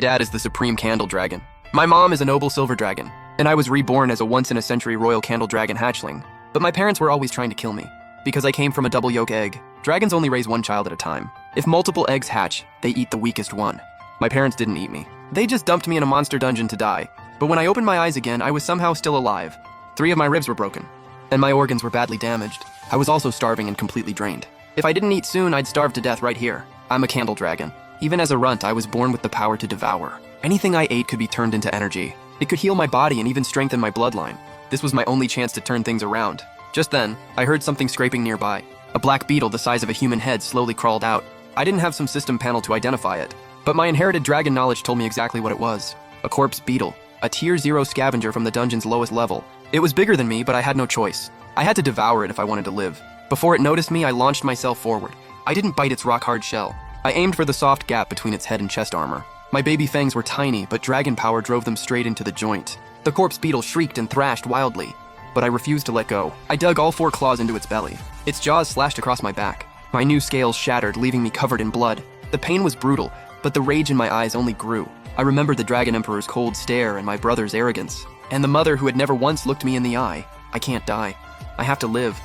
Dad is the supreme candle dragon. My mom is a noble silver dragon, and I was reborn as a once-in-a-century royal candle dragon hatchling. But my parents were always trying to kill me, because I came from a double yolk egg. Dragons only raise one child at a time. If multiple eggs hatch, they eat the weakest one. My parents didn't eat me. They just dumped me in a monster dungeon to die. But when I opened my eyes again, I was somehow still alive. 3 of my ribs were broken, and my organs were badly damaged. I was also starving and completely drained. If I didn't eat soon, I'd starve to death right here. I'm a candle dragon. Even as a runt, I was born with the power to devour. Anything I ate could be turned into energy. It could heal my body and even strengthen my bloodline. This was my only chance to turn things around. Just then, I heard something scraping nearby. A black beetle the size of a human head slowly crawled out. I didn't have some system panel to identify it, but my inherited dragon knowledge told me exactly what it was. A corpse beetle, a tier 0 scavenger from the dungeon's lowest level. It was bigger than me, but I had no choice. I had to devour it if I wanted to live. Before it noticed me, I launched myself forward. I didn't bite its rock-hard shell. I aimed for the soft gap between its head and chest armor. My baby fangs were tiny, but dragon power drove them straight into the joint. The corpse beetle shrieked and thrashed wildly, but I refused to let go. I dug all 4 claws into its belly. Its jaws slashed across my back. My new scales shattered, leaving me covered in blood. The pain was brutal, but the rage in my eyes only grew. I remembered the Dragon Emperor's cold stare and my brother's arrogance, and the mother who had never once looked me in the eye. I can't die. I have to live.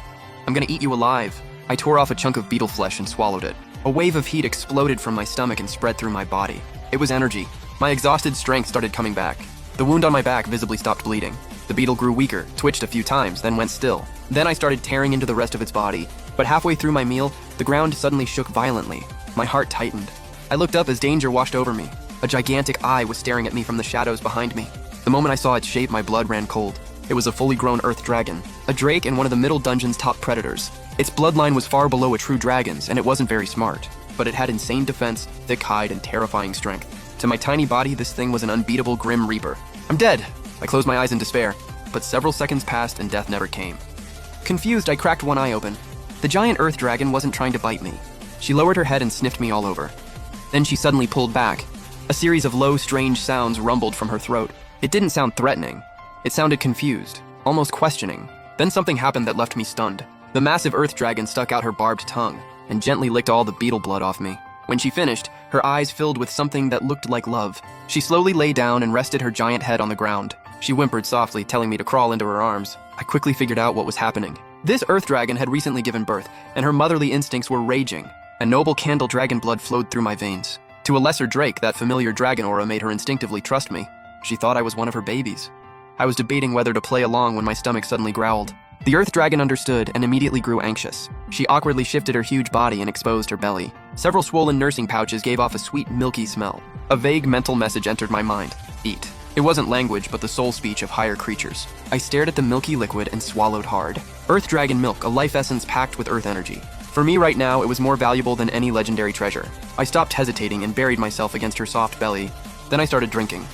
I'm gonna eat you alive. I tore off a chunk of beetle flesh and swallowed it. A wave of heat exploded from my stomach and spread through my body. It was energy. My exhausted strength started coming back. The wound on my back visibly stopped bleeding. The beetle grew weaker, twitched a few times, then went still. Then I started tearing into the rest of its body. But halfway through my meal, the ground suddenly shook violently. My heart tightened. I looked up as danger washed over me. A gigantic eye was staring at me from the shadows behind me. The moment I saw its shape, my blood ran cold. It was a fully grown earth dragon, a drake and one of the middle dungeon's top predators. Its bloodline was far below a true dragon's, and it wasn't very smart. But it had insane defense, thick hide, and terrifying strength. To my tiny body, this thing was an unbeatable Grim Reaper. I'm dead! I closed my eyes in despair, but several seconds passed and death never came. Confused, I cracked one eye open. The giant earth dragon wasn't trying to bite me. She lowered her head and sniffed me all over. Then she suddenly pulled back. A series of low, strange sounds rumbled from her throat. It didn't sound threatening. It sounded confused, almost questioning. Then something happened that left me stunned. The massive earth dragon stuck out her barbed tongue and gently licked all the beetle blood off me. When she finished, her eyes filled with something that looked like love. She slowly lay down and rested her giant head on the ground. She whimpered softly, telling me to crawl into her arms. I quickly figured out what was happening. This earth dragon had recently given birth, and her motherly instincts were raging. A noble candle dragon blood flowed through my veins. To a lesser drake, that familiar dragon aura made her instinctively trust me. She thought I was one of her babies. I was debating whether to play along when my stomach suddenly growled. The earth dragon understood and immediately grew anxious. She awkwardly shifted her huge body and exposed her belly. Several swollen nursing pouches gave off a sweet, milky smell. A vague mental message entered my mind. Eat. It wasn't language, but the soul speech of higher creatures. I stared at the milky liquid and swallowed hard. Earth dragon milk, a life essence packed with earth energy. For me right now, it was more valuable than any legendary treasure. I stopped hesitating and buried myself against her soft belly. Then I started drinking.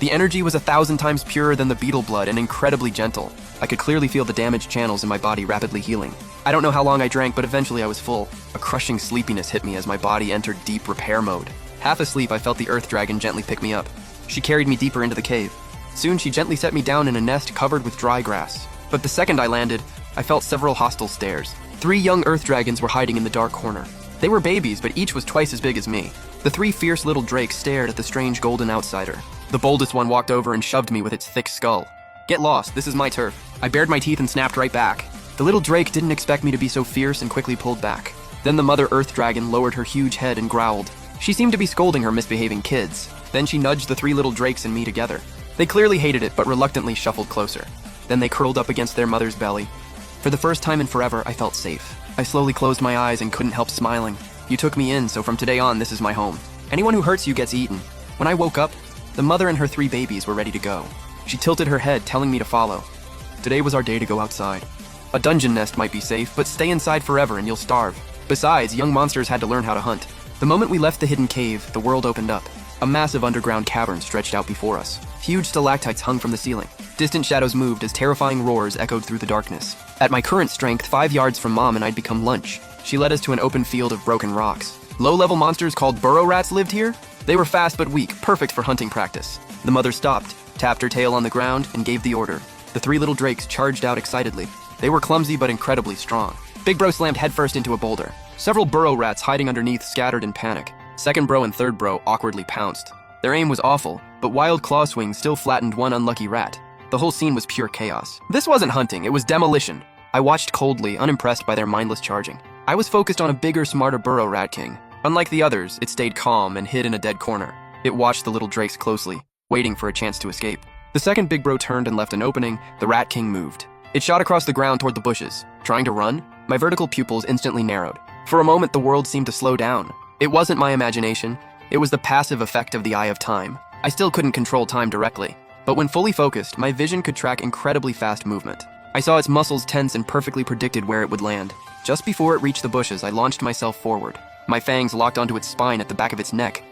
The energy was 1,000 times purer than the beetle blood and incredibly gentle. I could clearly feel the damaged channels in my body rapidly healing. I don't know how long I drank, but eventually I was full. A crushing sleepiness hit me as my body entered deep repair mode. Half asleep, I felt the earth dragon gently pick me up. She carried me deeper into the cave. Soon she gently set me down in a nest covered with dry grass. But the second I landed, I felt several hostile stares. 3 young earth dragons were hiding in the dark corner. They were babies, but each was twice as big as me. The 3 fierce little drakes stared at the strange golden outsider. The boldest one walked over and shoved me with its thick skull. Get lost, this is my turf. I bared my teeth and snapped right back. The little drake didn't expect me to be so fierce and quickly pulled back. Then the mother earth dragon lowered her huge head and growled. She seemed to be scolding her misbehaving kids. Then she nudged the 3 little drakes and me together. They clearly hated it, but reluctantly shuffled closer. Then they curled up against their mother's belly. For the first time in forever, I felt safe. I slowly closed my eyes and couldn't help smiling. You took me in, so from today on, this is my home. Anyone who hurts you gets eaten. When I woke up, the mother and her 3 babies were ready to go. She tilted her head, telling me to follow. Today was our day to go outside. A dungeon nest might be safe, but stay inside forever and you'll starve. Besides, young monsters had to learn how to hunt. The moment we left the hidden cave, the world opened up. A massive underground cavern stretched out before us. Huge stalactites hung from the ceiling. Distant shadows moved as terrifying roars echoed through the darkness. At my current strength, 5 yards from Mom and I'd become lunch. She led us to an open field of broken rocks. Low-level monsters called burrow rats lived here. They were fast but weak, perfect for hunting practice. The mother stopped, tapped her tail on the ground, and gave the order. The 3 little drakes charged out excitedly. They were clumsy but incredibly strong. Big Bro slammed headfirst into a boulder. Several burrow rats hiding underneath scattered in panic. Second Bro and Third Bro awkwardly pounced. Their aim was awful, but wild claw swings still flattened one unlucky rat. The whole scene was pure chaos. This wasn't hunting, it was demolition. I watched coldly, unimpressed by their mindless charging. I was focused on a bigger, smarter burrow rat king. Unlike the others, it stayed calm and hid in a dead corner. It watched the little drakes closely, waiting for a chance to escape. The second big bro turned and left an opening, the rat king moved. It shot across the ground toward the bushes. Trying to run? My vertical pupils instantly narrowed. For a moment, the world seemed to slow down. It wasn't my imagination. It was the passive effect of the eye of time. I still couldn't control time directly, but when fully focused, my vision could track incredibly fast movement. I saw its muscles tense and perfectly predicted where it would land. Just before it reached the bushes, I launched myself forward. My fangs locked onto its spine at the back of its neck.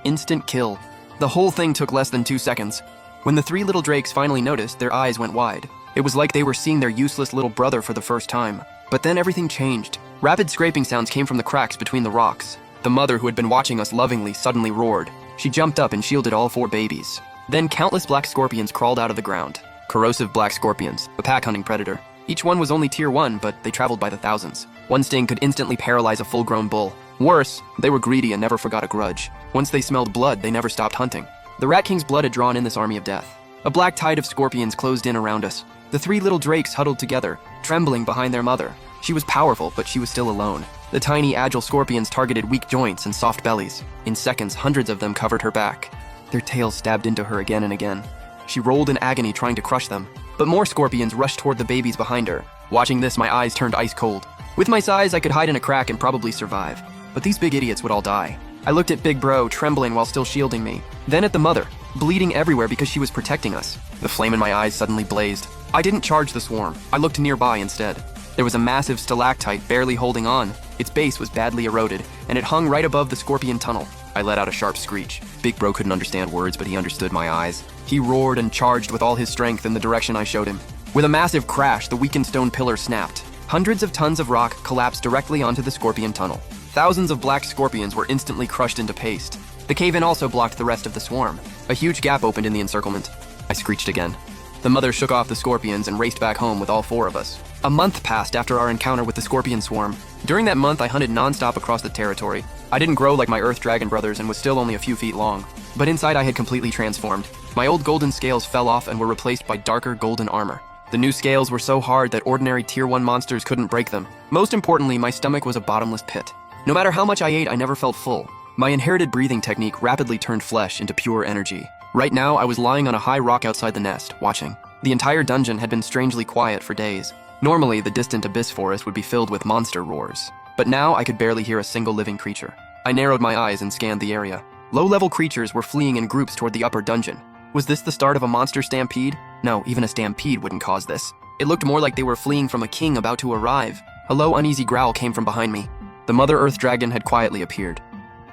Instant kill. The whole thing took less than 2 seconds. When the three little drakes finally noticed, their eyes went wide. It was like they were seeing their useless little brother for the first time. But then everything changed. Rapid scraping sounds came from the cracks between the rocks. The mother, who had been watching us lovingly, suddenly roared. She jumped up and shielded all 4 babies. Then countless black scorpions crawled out of the ground. Corrosive black scorpions, a pack-hunting predator. Each one was only tier 1, but they traveled by the thousands. One sting could instantly paralyze a full-grown bull. Worse, they were greedy and never forgot a grudge. Once they smelled blood, they never stopped hunting. The Rat King's blood had drawn in this army of death. A black tide of scorpions closed in around us. The 3 little drakes huddled together, trembling behind their mother. She was powerful, but she was still alone. The tiny, agile scorpions targeted weak joints and soft bellies. In seconds, hundreds of them covered her back. Their tails stabbed into her again and again. She rolled in agony, trying to crush them. But more scorpions rushed toward the babies behind her. Watching this, my eyes turned ice cold. With my size, I could hide in a crack and probably survive. But these big idiots would all die. I looked at Big Bro, trembling while still shielding me. Then at the mother, bleeding everywhere because she was protecting us. The flame in my eyes suddenly blazed. I didn't charge the swarm. I looked nearby instead. There was a massive stalactite barely holding on. Its base was badly eroded, and it hung right above the scorpion tunnel. I let out a sharp screech. Big Bro couldn't understand words, but he understood my eyes. He roared and charged with all his strength in the direction I showed him. With a massive crash, the weakened stone pillar snapped. Hundreds of tons of rock collapsed directly onto the scorpion tunnel. Thousands of black scorpions were instantly crushed into paste. The cave-in also blocked the rest of the swarm. A huge gap opened in the encirclement. I screeched again. The mother shook off the scorpions and raced back home with all 4 of us. A month passed after our encounter with the scorpion swarm. During that month, I hunted non-stop across the territory. I didn't grow like my Earth Dragon brothers and was still only a few feet long. But inside I had completely transformed. My old golden scales fell off and were replaced by darker golden armor. The new scales were so hard that ordinary tier 1 monsters couldn't break them. Most importantly, my stomach was a bottomless pit. No matter how much I ate, I never felt full. My inherited breathing technique rapidly turned flesh into pure energy. Right now, I was lying on a high rock outside the nest, watching. The entire dungeon had been strangely quiet for days. Normally, the distant abyss forest would be filled with monster roars. But now, I could barely hear a single living creature. I narrowed my eyes and scanned the area. Low-level creatures were fleeing in groups toward the upper dungeon. Was this the start of a monster stampede? No, even a stampede wouldn't cause this. It looked more like they were fleeing from a king about to arrive. A low, uneasy growl came from behind me. The Mother Earth Dragon had quietly appeared.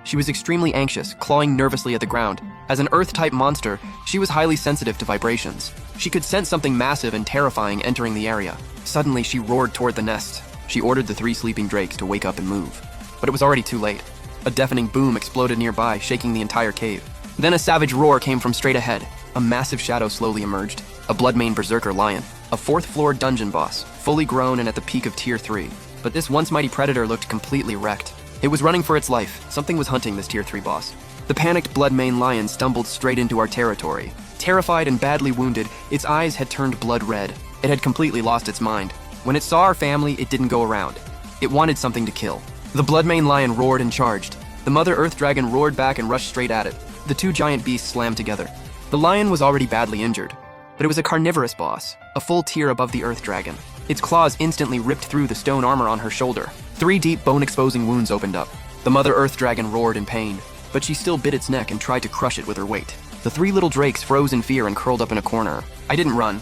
She was extremely anxious, clawing nervously at the ground. As an Earth-type monster, she was highly sensitive to vibrations. She could sense something massive and terrifying entering the area. Suddenly, she roared toward the nest. She ordered the 3 sleeping drakes to wake up and move. But it was already too late. A deafening boom exploded nearby, shaking the entire cave. Then a savage roar came from straight ahead. A massive shadow slowly emerged. A blood-maned berserker lion. A 4th-floor dungeon boss, fully grown and at the peak of tier 3. But this once mighty predator looked completely wrecked. It was running for its life. Something was hunting this tier 3 boss. The panicked blood-maned lion stumbled straight into our territory. Terrified and badly wounded, its eyes had turned blood red. It had completely lost its mind. When it saw our family, it didn't go around. It wanted something to kill. The blood-maned lion roared and charged. The Mother Earth Dragon roared back and rushed straight at it. The 2 giant beasts slammed together. The lion was already badly injured, but it was a carnivorous boss, a full tier above the Earth Dragon. Its claws instantly ripped through the stone armor on her shoulder. 3 deep bone-exposing wounds opened up. The Mother Earth Dragon roared in pain, but she still bit its neck and tried to crush it with her weight. The 3 little drakes froze in fear and curled up in a corner. I didn't run.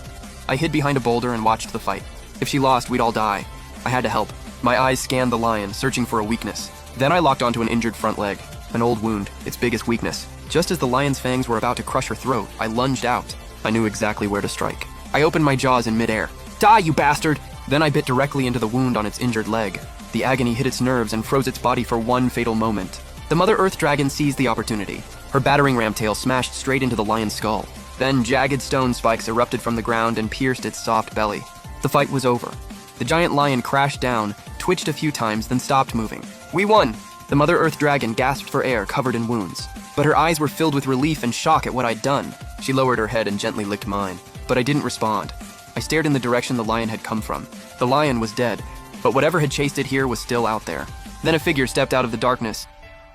I hid behind a boulder and watched the fight. If she lost, we'd all die. I had to help. My eyes scanned the lion, searching for a weakness. Then I locked onto an injured front leg, an old wound, its biggest weakness. Just as the lion's fangs were about to crush her throat, I lunged out. I knew exactly where to strike. I opened my jaws in midair. Die, you bastard! Then I bit directly into the wound on its injured leg. The agony hit its nerves and froze its body for one fatal moment. The Mother Earth Dragon seized the opportunity. Her battering ram tail smashed straight into the lion's skull. Then jagged stone spikes erupted from the ground and pierced its soft belly. The fight was over. The giant lion crashed down, twitched a few times, then stopped moving. We won! The Mother Earth Dragon gasped for air, covered in wounds. but her eyes were filled with relief and shock at what I'd done. She lowered her head and gently licked mine, but I didn't respond. I stared in the direction the lion had come from. The lion was dead, but whatever had chased it here was still out there. Then a figure stepped out of the darkness.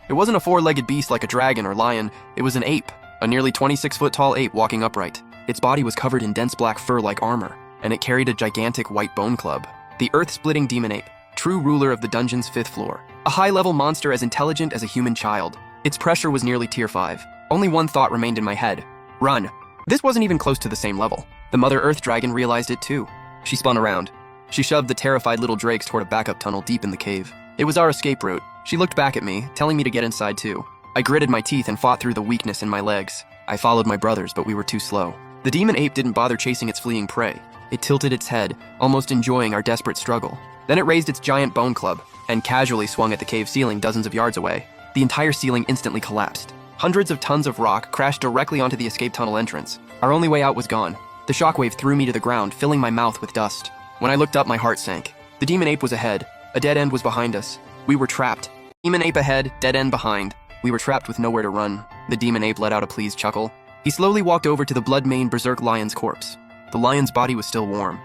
It wasn't a four-legged beast like a dragon or lion, it was an ape, a nearly 26-foot-tall ape walking upright. Its body was covered in dense black fur like armor, and it carried a gigantic white bone club. The earth-splitting demon ape, true ruler of the dungeon's 5th floor. A high-level monster as intelligent as a human child. Its pressure was nearly tier 5. Only one thought remained in my head. Run. This wasn't even close to the same level. The Mother Earth Dragon realized it too. She spun around. She shoved the terrified little drakes toward a backup tunnel deep in the cave. It was our escape route. She looked back at me, telling me to get inside too. I gritted my teeth and fought through the weakness in my legs. I followed my brothers, but we were too slow. The demon ape didn't bother chasing its fleeing prey. It tilted its head, almost enjoying our desperate struggle. Then it raised its giant bone club and casually swung at the cave ceiling dozens of yards away. The entire ceiling instantly collapsed. Hundreds of tons of rock crashed directly onto the escape tunnel entrance. Our only way out was gone. The shockwave threw me to the ground, filling my mouth with dust. When I looked up, my heart sank. The demon ape was ahead. A dead end was behind us. We were trapped. Demon ape ahead, dead end behind. We were trapped with nowhere to run. The demon ape let out a pleased chuckle. He slowly walked over to the blood-maned berserk lion's corpse. The lion's body was still warm.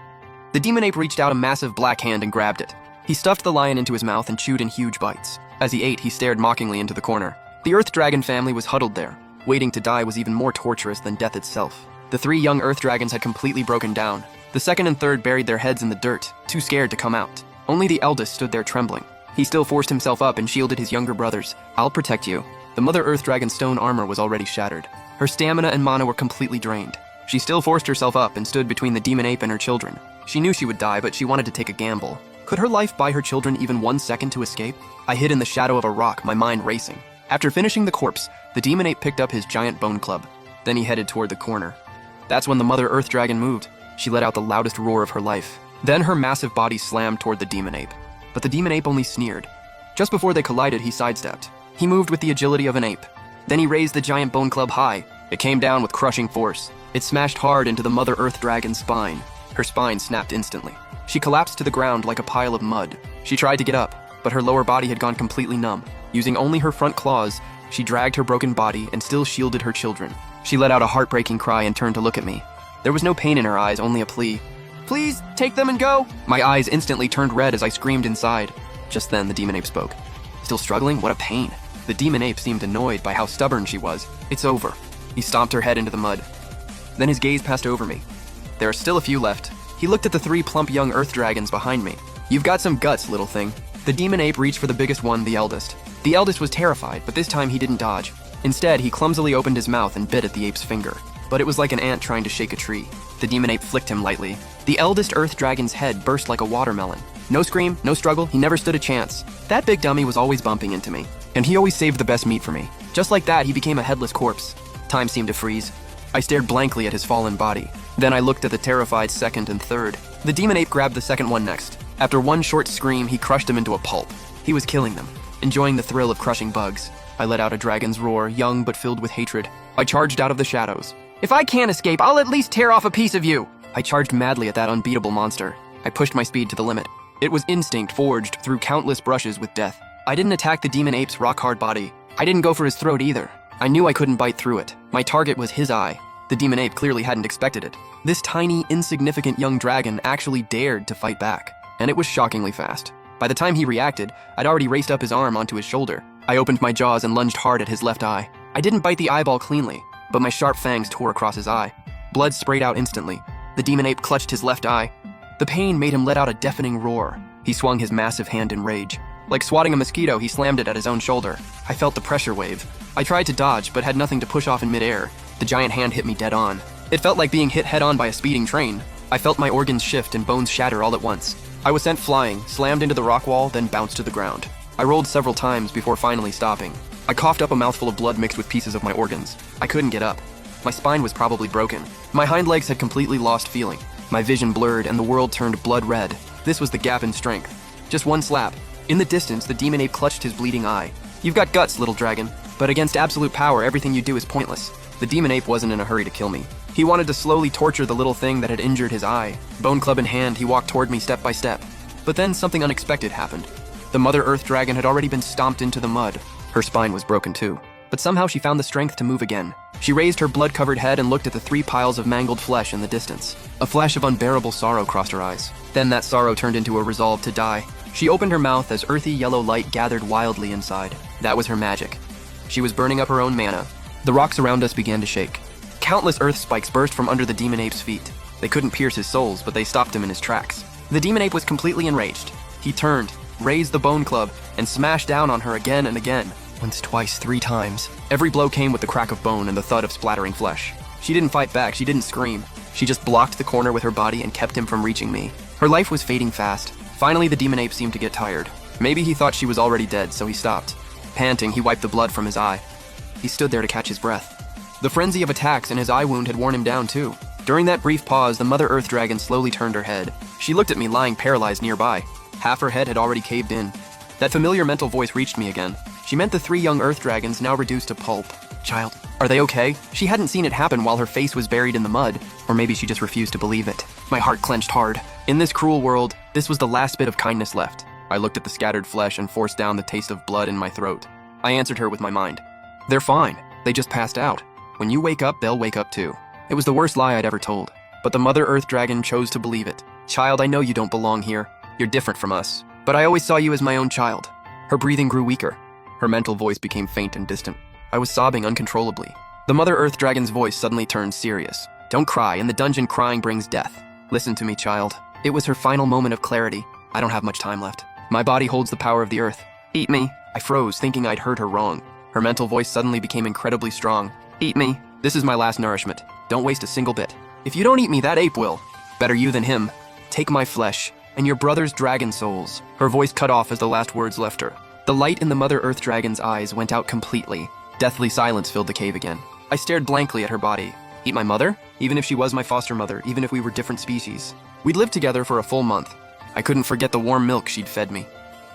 The demon ape reached out a massive black hand and grabbed it. He stuffed the lion into his mouth and chewed in huge bites. As he ate, he stared mockingly into the corner. The Earth Dragon family was huddled there. Waiting to die was even more torturous than death itself. The 3 young Earth Dragons had completely broken down. The second and third buried their heads in the dirt, too scared to come out. Only the eldest stood there trembling. He still forced himself up and shielded his younger brothers. I'll protect you. The Mother Earth Dragon's stone armor was already shattered. Her stamina and mana were completely drained. She still forced herself up and stood between the demon ape and her children. She knew she would die, but she wanted to take a gamble. Could her life buy her children even 1 second to escape? I hid in the shadow of a rock, my mind racing. After finishing the corpse, the demon ape picked up his giant bone club. Then he headed toward the corner. That's when the Mother Earth Dragon moved. She let out the loudest roar of her life. Then her massive body slammed toward the demon ape. But the demon ape only sneered. Just before they collided, he sidestepped. He moved with the agility of an ape. Then he raised the giant bone club high. It came down with crushing force. It smashed hard into the Mother Earth Dragon's spine. Her spine snapped instantly. She collapsed to the ground like a pile of mud. She tried to get up, but her lower body had gone completely numb. Using only her front claws, she dragged her broken body and still shielded her children. She let out a heartbreaking cry and turned to look at me. There was no pain in her eyes, only a plea. Please, take them and go! My eyes instantly turned red as I screamed inside. Just then, the demon ape spoke. Still struggling? What a pain. The demon ape seemed annoyed by how stubborn she was. It's over. He stomped her head into the mud. Then his gaze passed over me. There are still a few left. He looked at the 3 plump young Earth Dragons behind me. You've got some guts, little thing. The demon ape reached for the biggest one, the eldest. The eldest was terrified, but this time he didn't dodge. Instead, he clumsily opened his mouth and bit at the ape's finger. But it was like an ant trying to shake a tree. The demon ape flicked him lightly. The eldest Earth Dragon's head burst like a watermelon. No scream, no struggle, he never stood a chance. That big dummy was always bumping into me, and he always saved the best meat for me. Just like that, he became a headless corpse. Time seemed to freeze. I stared blankly at his fallen body. Then I looked at the terrified second and third. The demon ape grabbed the second one next. After one short scream, he crushed him into a pulp. He was killing them, enjoying the thrill of crushing bugs. I let out a dragon's roar, young but filled with hatred. I charged out of the shadows. If I can't escape, I'll at least tear off a piece of you! I charged madly at that unbeatable monster. I pushed my speed to the limit. It was instinct forged through countless brushes with death. I didn't attack the demon ape's rock-hard body. I didn't go for his throat either. I knew I couldn't bite through it. My target was his eye. The demon ape clearly hadn't expected it. This tiny, insignificant young dragon actually dared to fight back, and it was shockingly fast. By the time he reacted, I'd already raced up his arm onto his shoulder. I opened my jaws and lunged hard at his left eye. I didn't bite the eyeball cleanly, but my sharp fangs tore across his eye. Blood sprayed out instantly. The demon ape clutched his left eye. The pain made him let out a deafening roar. He swung his massive hand in rage. Like swatting a mosquito, he slammed it at his own shoulder. I felt the pressure wave. I tried to dodge, but had nothing to push off in midair. The giant hand hit me dead on. It felt like being hit head on by a speeding train. I felt my organs shift and bones shatter all at once. I was sent flying, slammed into the rock wall, then bounced to the ground. I rolled several times before finally stopping. I coughed up a mouthful of blood mixed with pieces of my organs. I couldn't get up. My spine was probably broken. My hind legs had completely lost feeling. My vision blurred and the world turned blood red. This was the gap in strength. Just one slap. In the distance, the demon ape clutched his bleeding eye. You've got guts, little dragon, but against absolute power, everything you do is pointless. The demon ape wasn't in a hurry to kill me. He wanted to slowly torture the little thing that had injured his eye. Bone club in hand, he walked toward me step by step. But then something unexpected happened. The Mother Earth Dragon had already been stomped into the mud. Her spine was broken too. but somehow she found the strength to move again. She raised her blood-covered head and looked at the 3 piles of mangled flesh in the distance. A flash of unbearable sorrow crossed her eyes. Then that sorrow turned into a resolve to die. She opened her mouth as earthy yellow light gathered wildly inside. That was her magic. She was burning up her own mana. The rocks around us began to shake. Countless earth spikes burst from under the demon ape's feet. They couldn't pierce his soles, but they stopped him in his tracks. The demon ape was completely enraged. He turned, raised the bone club, and smashed down on her again and again. Once, twice, 3 times. Every blow came with the crack of bone and the thud of splattering flesh. She didn't fight back, she didn't scream. She just blocked the corner with her body and kept him from reaching me. Her life was fading fast. Finally, the demon ape seemed to get tired. Maybe he thought she was already dead, so he stopped. Panting, he wiped the blood from his eye. He stood there to catch his breath. The frenzy of attacks and his eye wound had worn him down too. During that brief pause, the Mother Earth Dragon slowly turned her head. She looked at me lying paralyzed nearby. Half her head had already caved in. That familiar mental voice reached me again. She meant the 3 young Earth Dragons now reduced to pulp. Child, are they okay? She hadn't seen it happen while her face was buried in the mud. Or maybe she just refused to believe it. My heart clenched hard. In this cruel world, this was the last bit of kindness left. I looked at the scattered flesh and forced down the taste of blood in my throat. I answered her with my mind. They're fine. They just passed out. When you wake up, they'll wake up too. It was the worst lie I'd ever told. But the Mother Earth Dragon chose to believe it. Child, I know you don't belong here. You're different from us. But I always saw you as my own child. Her breathing grew weaker. Her mental voice became faint and distant. I was sobbing uncontrollably. The Mother Earth Dragon's voice suddenly turned serious. Don't cry. In the dungeon, crying brings death. Listen to me, child. It was her final moment of clarity. I don't have much time left. My body holds the power of the earth. Eat me. I froze, thinking I'd heard her wrong. Her mental voice suddenly became incredibly strong. Eat me. This is my last nourishment. Don't waste a single bit. If you don't eat me, that ape will. Better you than him. Take my flesh, and your brother's dragon souls. Her voice cut off as the last words left her. The light in the Mother Earth Dragon's eyes went out completely. Deathly silence filled the cave again. I stared blankly at her body. Eat my mother? Even if she was my foster mother, even if we were different species. We'd lived together for a full month. I couldn't forget the warm milk she'd fed me,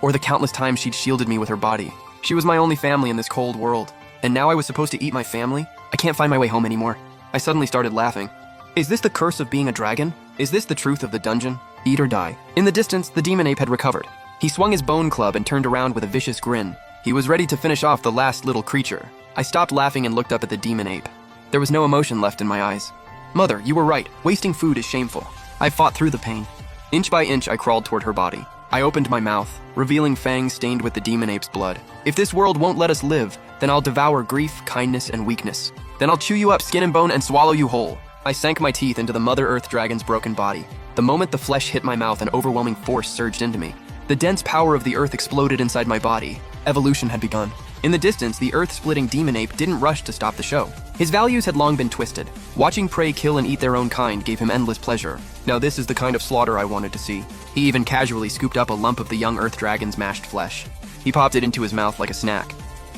or the countless times she'd shielded me with her body. She was my only family in this cold world. And now I was supposed to eat my family? I can't find my way home anymore. I suddenly started laughing. Is this the curse of being a dragon? Is this the truth of the dungeon? Eat or die. In the distance, the demon ape had recovered. He swung his bone club and turned around with a vicious grin. He was ready to finish off the last little creature. I stopped laughing and looked up at the demon ape. There was no emotion left in my eyes. Mother, you were right. Wasting food is shameful. I fought through the pain. Inch by inch, I crawled toward her body. I opened my mouth, revealing fangs stained with the demon ape's blood. If this world won't let us live, then I'll devour grief, kindness, and weakness. Then I'll chew you up skin and bone and swallow you whole. I sank my teeth into the Mother Earth Dragon's broken body. The moment the flesh hit my mouth, an overwhelming force surged into me. The dense power of the earth exploded inside my body. Evolution had begun. In the distance, the earth-splitting demon ape didn't rush to stop the show. His values had long been twisted. Watching prey kill and eat their own kind gave him endless pleasure. Now this is the kind of slaughter I wanted to see. He even casually scooped up a lump of the young earth dragon's mashed flesh. He popped it into his mouth like a snack.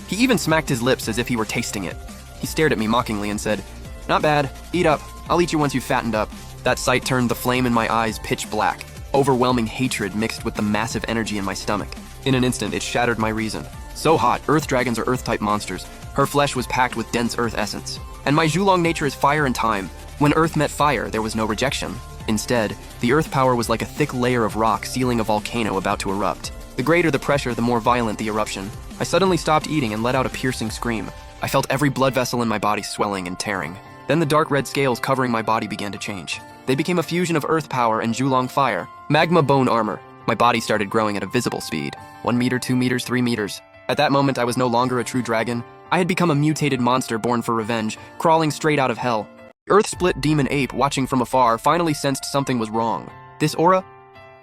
He even smacked his lips as if he were tasting it. He stared at me mockingly and said, "Not bad. Eat up. I'll eat you once you've fattened up." That sight turned the flame in my eyes pitch black. Overwhelming hatred mixed with the massive energy in my stomach. In an instant, it shattered my reason. So hot, earth dragons are earth-type monsters. Her flesh was packed with dense earth essence. And my Zhulong nature is fire and time. When earth met fire, there was no rejection. Instead, the earth power was like a thick layer of rock sealing a volcano about to erupt. The greater the pressure, the more violent the eruption. I suddenly stopped eating and let out a piercing scream. I felt every blood vessel in my body swelling and tearing. Then the dark red scales covering my body began to change. They became a fusion of earth power and Zhulong fire. Magma bone armor. My body started growing at a visible speed. 1 meter, 2 meters, 3 meters. At that moment, I was no longer a true dragon. I had become a mutated monster born for revenge, crawling straight out of hell. The earth-split demon ape, watching from afar, finally sensed something was wrong. This aura?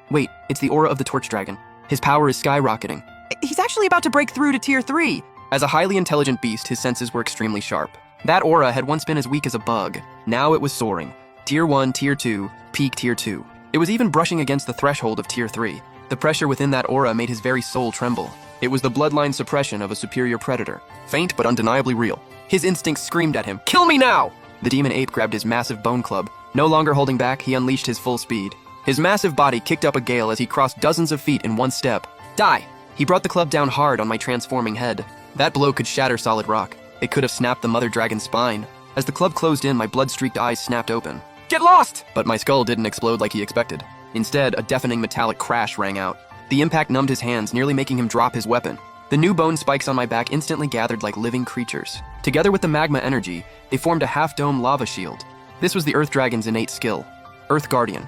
Wait, it's the aura of the torch dragon. His power is skyrocketing. He's actually about to break through to tier 3. As a highly intelligent beast, his senses were extremely sharp. That aura had once been as weak as a bug. Now it was soaring. Tier 1, Tier 2, peak Tier 2. It was even brushing against the threshold of Tier 3. The pressure within that aura made his very soul tremble. It was the bloodline suppression of a superior predator. Faint but undeniably real. His instincts screamed at him, "Kill me now!" The demon ape grabbed his massive bone club. No longer holding back, he unleashed his full speed. His massive body kicked up a gale as he crossed dozens of feet in one step. Die! He brought the club down hard on my transforming head. That blow could shatter solid rock. It could have snapped the mother dragon's spine. As the club closed in, my blood-streaked eyes snapped open. "Get lost!" But my skull didn't explode like he expected. Instead, a deafening metallic crash rang out. The impact numbed his hands, nearly making him drop his weapon. The new bone spikes on my back instantly gathered like living creatures. Together with the magma energy, they formed a half-dome lava shield. This was the Earth Dragon's innate skill, Earth Guardian.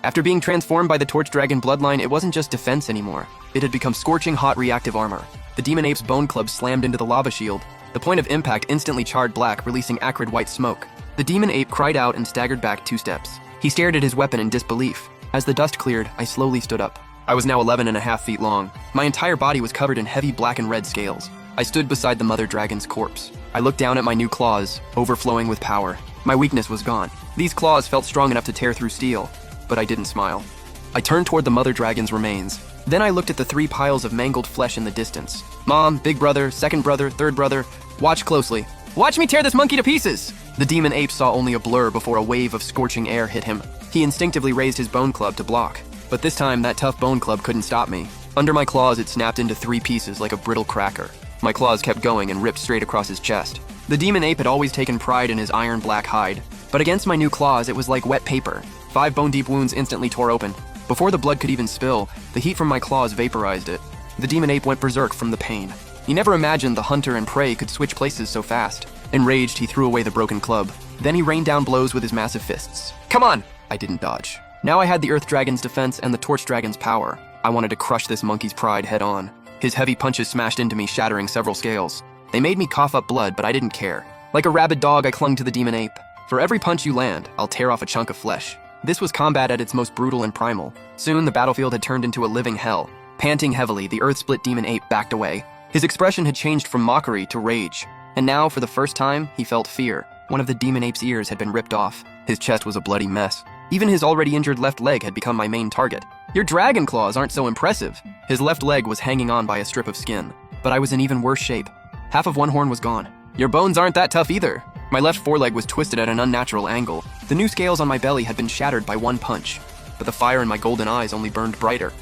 After being transformed by the Torch Dragon bloodline, it wasn't just defense anymore. It had become scorching hot reactive armor. The Demon Ape's bone club slammed into the lava shield. The point of impact instantly charred black, releasing acrid white smoke. The Demon Ape cried out and staggered back 2 steps. He stared at his weapon in disbelief. As the dust cleared, I slowly stood up. I was now 11.5 feet long. My entire body was covered in heavy black and red scales. I stood beside the Mother Dragon's corpse. I looked down at my new claws, overflowing with power. My weakness was gone. These claws felt strong enough to tear through steel, but I didn't smile. I turned toward the Mother Dragon's remains. Then I looked at the 3 piles of mangled flesh in the distance. Mom, big brother, second brother, third brother. Watch closely. Watch me tear this monkey to pieces! The Demon Ape saw only a blur before a wave of scorching air hit him. He instinctively raised his bone club to block. But this time, that tough bone club couldn't stop me. Under my claws, it snapped into 3 pieces like a brittle cracker. My claws kept going and ripped straight across his chest. The Demon Ape had always taken pride in his iron black hide, but against my new claws, it was like wet paper. 5 bone-deep wounds instantly tore open. Before the blood could even spill, the heat from my claws vaporized it. The Demon Ape went berserk from the pain. He never imagined the hunter and prey could switch places so fast. Enraged, he threw away the broken club. Then he rained down blows with his massive fists. Come on! I didn't dodge. Now I had the Earth Dragon's defense and the Torch Dragon's power. I wanted to crush this monkey's pride head on. His heavy punches smashed into me, shattering several scales. They made me cough up blood, but I didn't care. Like a rabid dog, I clung to the Demon Ape. For every punch you land, I'll tear off a chunk of flesh. This was combat at its most brutal and primal. Soon, the battlefield had turned into a living hell. Panting heavily, the Earth-split Demon Ape backed away. His expression had changed from mockery to rage. And now, for the first time, he felt fear. One of the Demon Ape's ears had been ripped off. His chest was a bloody mess. Even his already injured left leg had become my main target. Your dragon claws aren't so impressive. His left leg was hanging on by a strip of skin. But I was in even worse shape. Half of one horn was gone. Your bones aren't that tough either. My left foreleg was twisted at an unnatural angle. The new scales on my belly had been shattered by one punch. But the fire in my golden eyes only burned brighter.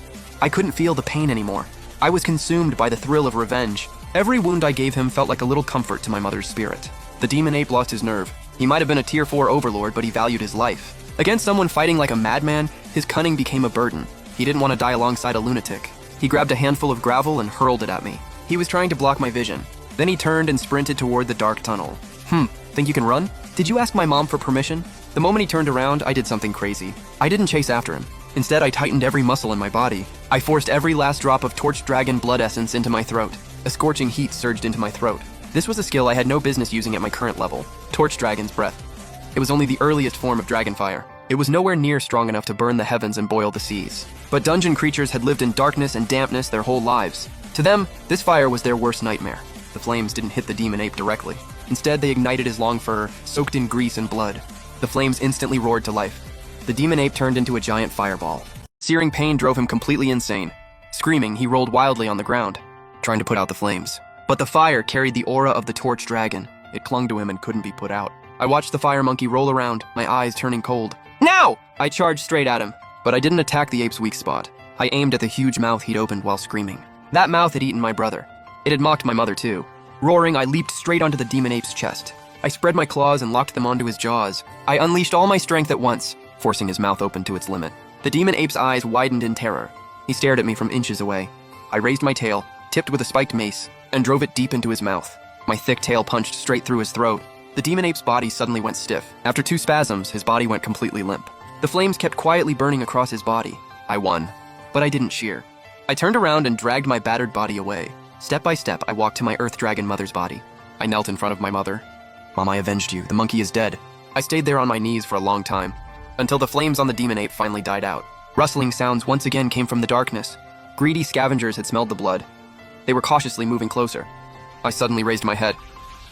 I couldn't feel the pain anymore. I was consumed by the thrill of revenge. Every wound I gave him felt like a little comfort to my mother's spirit. The Demon Ape lost his nerve. He might have been a Tier 4 overlord, but he valued his life. Against someone fighting like a madman, his cunning became a burden. He didn't want to die alongside a lunatic. He grabbed a handful of gravel and hurled it at me. He was trying to block my vision. Then he turned and sprinted toward the dark tunnel. Think you can run? Did you ask my mom for permission? The moment he turned around, I did something crazy. I didn't chase after him. Instead, I tightened every muscle in my body. I forced every last drop of Torch Dragon blood essence into my throat. A scorching heat surged into my throat. This was a skill I had no business using at my current level, Torch Dragon's breath. It was only the earliest form of dragon fire. It was nowhere near strong enough to burn the heavens and boil the seas. But dungeon creatures had lived in darkness and dampness their whole lives. To them, this fire was their worst nightmare. The flames didn't hit the Demon Ape directly. Instead, they ignited his long fur, soaked in grease and blood. The flames instantly roared to life. The Demon Ape turned into a giant fireball. Searing pain drove him completely insane. Screaming, he rolled wildly on the ground, trying to put out the flames. But the fire carried the aura of the Torch Dragon. It clung to him and couldn't be put out. I watched the fire monkey roll around, my eyes turning cold. Now! I charged straight at him, but I didn't attack the ape's weak spot. I aimed at the huge mouth he'd opened while screaming. That mouth had eaten my brother. It had mocked my mother too. Roaring, I leaped straight onto the Demon Ape's chest. I spread my claws and locked them onto his jaws. I unleashed all my strength at once, forcing his mouth open to its limit. The Demon Ape's eyes widened in terror. He stared at me from inches away. I raised my tail, tipped with a spiked mace, and drove it deep into his mouth. My thick tail punched straight through his throat. The Demon Ape's body suddenly went stiff. After 2 spasms, his body went completely limp. The flames kept quietly burning across his body. I won, but I didn't cheer. I turned around and dragged my battered body away. Step by step, I walked to my Earth Dragon mother's body. I knelt in front of my mother. Mom, I avenged you. The monkey is dead. I stayed there on my knees for a long time, until the flames on the Demon Ape finally died out. Rustling sounds once again came from the darkness. Greedy scavengers had smelled the blood. They were cautiously moving closer. I suddenly raised my head.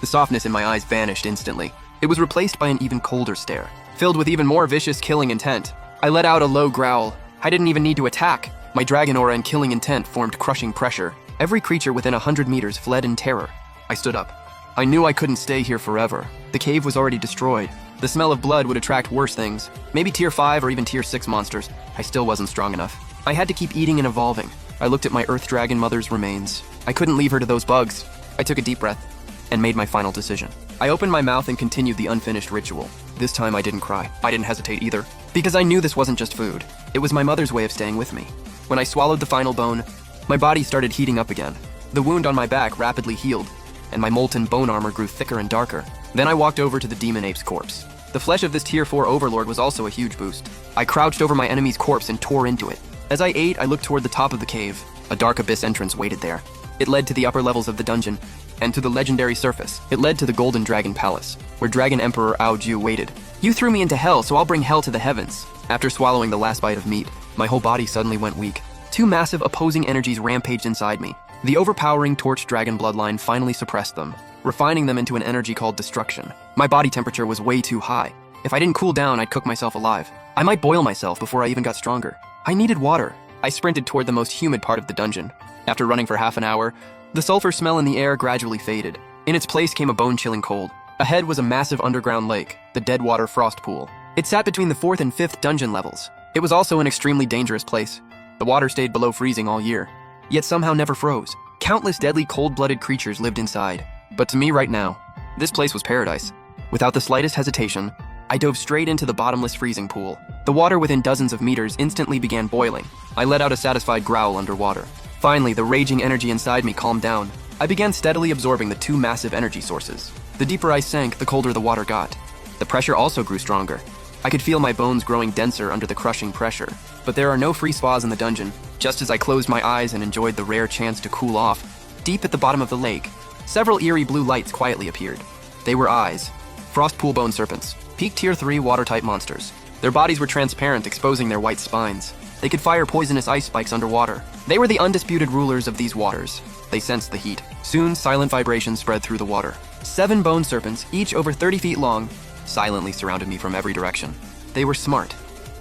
The softness in my eyes vanished instantly. It was replaced by an even colder stare, filled with even more vicious killing intent. I let out a low growl. I didn't even need to attack. My dragon aura and killing intent formed crushing pressure. Every creature within 100 meters fled in terror. I stood up. I knew I couldn't stay here forever. The cave was already destroyed. The smell of blood would attract worse things. Maybe Tier 5 or even Tier 6 monsters. I still wasn't strong enough. I had to keep eating and evolving. I looked at my Earth Dragon mother's remains. I couldn't leave her to those bugs. I took a deep breath and made my final decision. I opened my mouth and continued the unfinished ritual. This time I didn't cry. I didn't hesitate either, because I knew this wasn't just food. It was my mother's way of staying with me. When I swallowed the final bone, my body started heating up again. The wound on my back rapidly healed, and my molten bone armor grew thicker and darker. Then I walked over to the demon ape's corpse. The flesh of this tier 4 overlord was also a huge boost. I crouched over my enemy's corpse and tore into it. As I ate, I looked toward the top of the cave. A dark abyss entrance waited there. It led to the upper levels of the dungeon, and to the legendary surface. It led to the Golden Dragon Palace, where Dragon Emperor Aoju waited. "You threw me into hell, so I'll bring hell to the heavens." After swallowing the last bite of meat, my whole body suddenly went weak. Two massive opposing energies rampaged inside me. The overpowering Torch Dragon bloodline finally suppressed them, refining them into an energy called destruction. My body temperature was way too high. If I didn't cool down, I'd cook myself alive. I might boil myself before I even got stronger. I needed water. I sprinted toward the most humid part of the dungeon. After running for half an hour, the sulfur smell in the air gradually faded. In its place came a bone-chilling cold. Ahead was a massive underground lake, the Deadwater Frost Pool. It sat between the 4th and 5th dungeon levels. It was also an extremely dangerous place. The water stayed below freezing all year, yet somehow never froze. Countless deadly cold-blooded creatures lived inside. But to me right now, this place was paradise. Without the slightest hesitation, I dove straight into the bottomless freezing pool. The water within dozens of meters instantly began boiling. I let out a satisfied growl underwater. Finally, the raging energy inside me calmed down. I began steadily absorbing the two massive energy sources. The deeper I sank, the colder the water got. The pressure also grew stronger. I could feel my bones growing denser under the crushing pressure. But there are no free spas in the dungeon. Just as I closed my eyes and enjoyed the rare chance to cool off, deep at the bottom of the lake, several eerie blue lights quietly appeared. They were eyes. Frost pool bone serpents. Peak tier 3 water-type monsters. Their bodies were transparent, exposing their white spines. They could fire poisonous ice spikes underwater. They were the undisputed rulers of these waters. They sensed the heat. Soon, silent vibrations spread through the water. 7 bone serpents, each over 30 feet long, silently surrounded me from every direction. They were smart.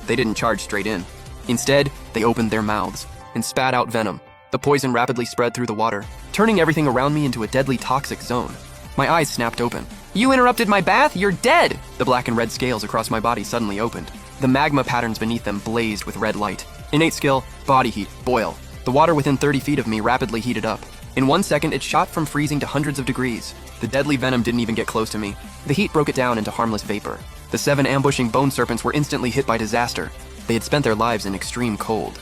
They didn't charge straight in. Instead, they opened their mouths and spat out venom. The poison rapidly spread through the water, turning everything around me into a deadly toxic zone. My eyes snapped open. "You interrupted my bath? You're dead!" The black and red scales across my body suddenly opened. The magma patterns beneath them blazed with red light. Innate skill, body heat, boil. The water within 30 feet of me rapidly heated up. In 1 second, it shot from freezing to hundreds of degrees. The deadly venom didn't even get close to me. The heat broke it down into harmless vapor. The 7 ambushing bone serpents were instantly hit by disaster. They had spent their lives in extreme cold.